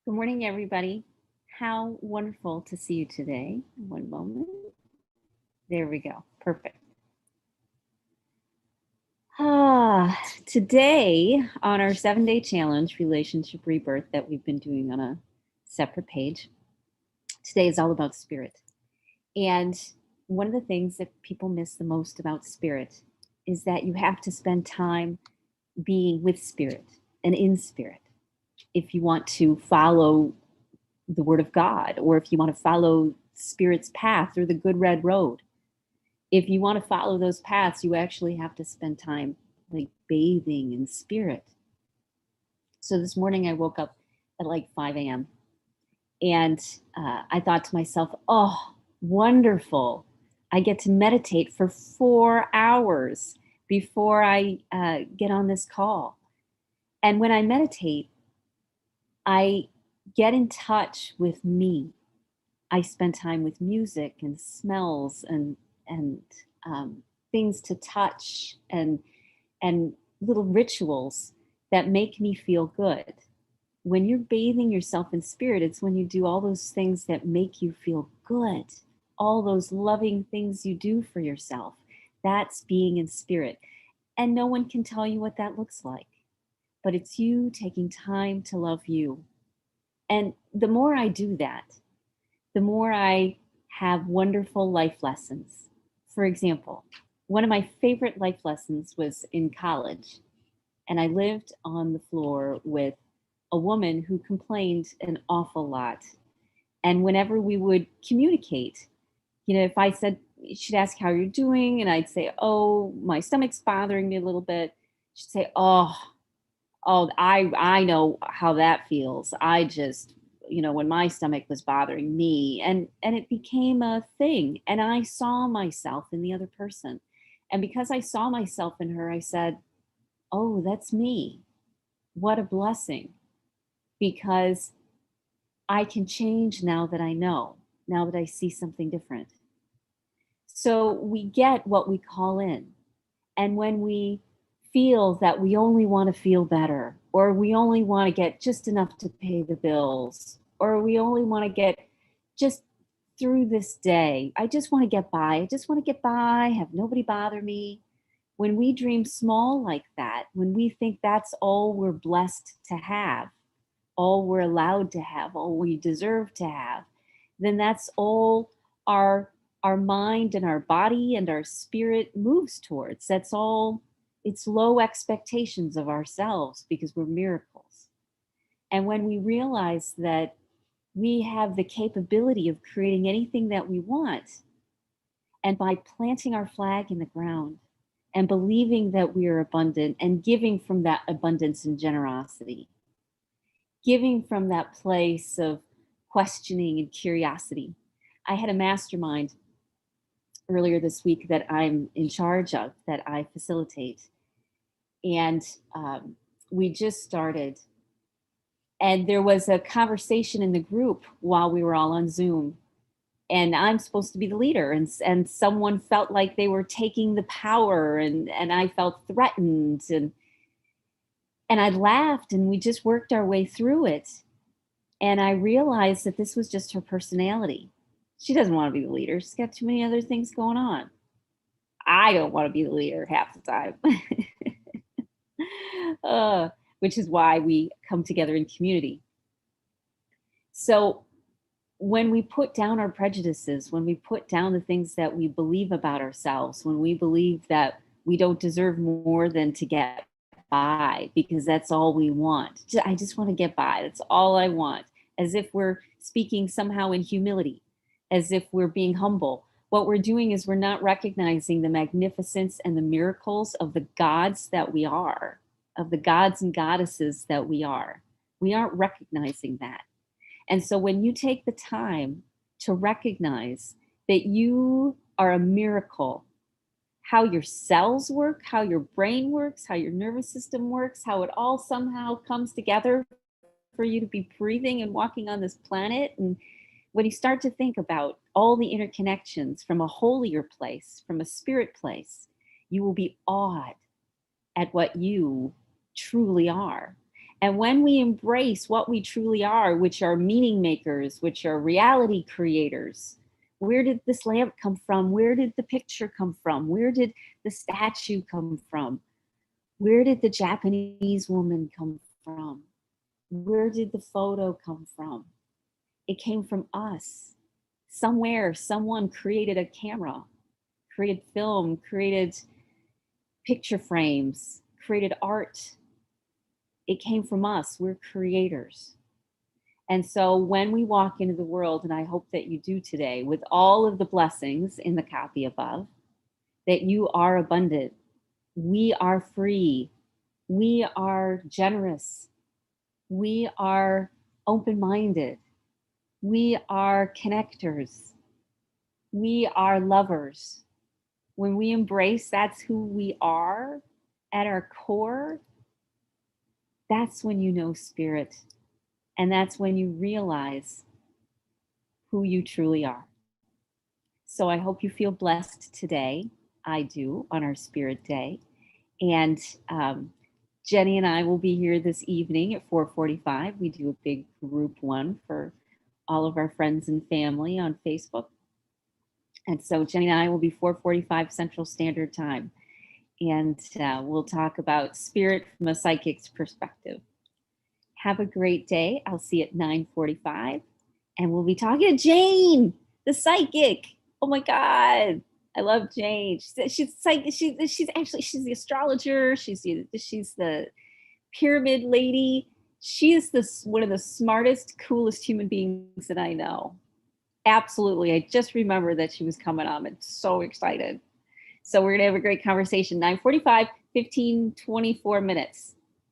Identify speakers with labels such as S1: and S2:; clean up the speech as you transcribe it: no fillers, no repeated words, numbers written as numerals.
S1: Good morning, everybody. How wonderful to see you today. One moment. There we go. Perfect. Today on our 7-day challenge, Relationship Rebirth, that we've been doing on a separate page, today is all about spirit. And one of the things that people miss the most about spirit is that you have to spend time being with spirit and in spirit if you want to follow the word of God, or if you want to follow spirit's path or the good red road. If you want to follow those paths, you actually have to spend time like bathing in spirit. So this morning I woke up at like 5 a.m. and I thought to myself, oh, wonderful. I get to meditate for 4 hours before I get on this call. And when I meditate, I get in touch with me. I spend time with music and smells and things to touch and little rituals that make me feel good. When you're bathing yourself in spirit, it's when you do all those things that make you feel good, all those loving things you do for yourself. That's being in spirit. And no one can tell you what that looks like, but it's you taking time to love you. And the more I do that, the more I have wonderful life lessons. For example, one of my favorite life lessons was in college, and I lived on the floor with a woman who complained an awful lot. And whenever we would communicate, if I said, she'd ask how you're doing, and I'd say, oh, my stomach's bothering me a little bit. She'd say, oh, I know how that feels. I just, when my stomach was bothering me, and it became a thing. And I saw myself in the other person. And because I saw myself in her, I said, oh, that's me. What a blessing. Because I can change now that I know, now that I see something different. So we get what we call in. And when we feel that we only want to feel better, or we only want to get just enough to pay the bills, or we only want to get just through this day. I just want to get by. I just want to get by, have nobody bother me. When we dream small like that, when we think that's all we're blessed to have, all we're allowed to have, all we deserve to have, then that's all our mind and our body and our spirit moves towards. That's all. It's low expectations of ourselves because we're miracles. And when we realize that we have the capability of creating anything that we want, and by planting our flag in the ground and believing that we are abundant and giving from that abundance and generosity, giving from that place of questioning and curiosity. I had a mastermind earlier this week that I'm in charge of, that I facilitate. And we just started. And there was a conversation in the group while we were all on Zoom. And I'm supposed to be the leader. And someone felt like they were taking the power, and I felt threatened. And I laughed, and we just worked our way through it. And I realized that this was just her personality. She doesn't want to be the leader. She's got too many other things going on. I don't want to be the leader half the time. Which is why we come together in community. So when we put down our prejudices, when we put down the things that we believe about ourselves, when we believe that we don't deserve more than to get by because that's all we want. I just want to get by. That's all I want. As if we're speaking somehow in humility, as if we're being humble. What we're doing is we're not recognizing the magnificence and the miracles of the gods that we are, of the gods and goddesses that we are. We aren't recognizing that. And so when you take the time to recognize that you are a miracle, how your cells work, how your brain works, how your nervous system works, how it all somehow comes together for you to be breathing and walking on this planet. And when you start to think about all the interconnections from a holier place, from a spirit place, you will be awed at what you truly are. And when we embrace what we truly are, which are meaning makers, which are reality creators, where did this lamp come from? Where did the picture come from? Where did the statue come from? Where did the Japanese woman come from? Where did the photo come from? It came from us. Somewhere, someone created a camera, created film, created picture frames, created art. It came from us. We're creators. And so when we walk into the world, and I hope that you do today, with all of the blessings in the copy above, that you are abundant, we are free, we are generous, we are open-minded, we are connectors, we are lovers. When we embrace that's who we are at our core, that's when you know spirit. And that's when you realize who you truly are. So I hope you feel blessed today. I do on our Spirit Day. And Jenny and I will be here this evening at 4:45. We do a big group one for all of our friends and family on Facebook. And so Jenny and I will be 4:45 Central Standard Time. And we'll talk about spirit from a psychic's perspective. Have a great day. I'll see you at 9:45. And we'll be talking to Jane, the psychic. Oh my God. I love Jane. She's psychic. She's the astrologer. She's the pyramid lady. She is one of the smartest, coolest human beings that I know. Absolutely. I just remember that she was coming on. I'm so excited. So we're going to have a great conversation. 9:45, 15, 24 minutes.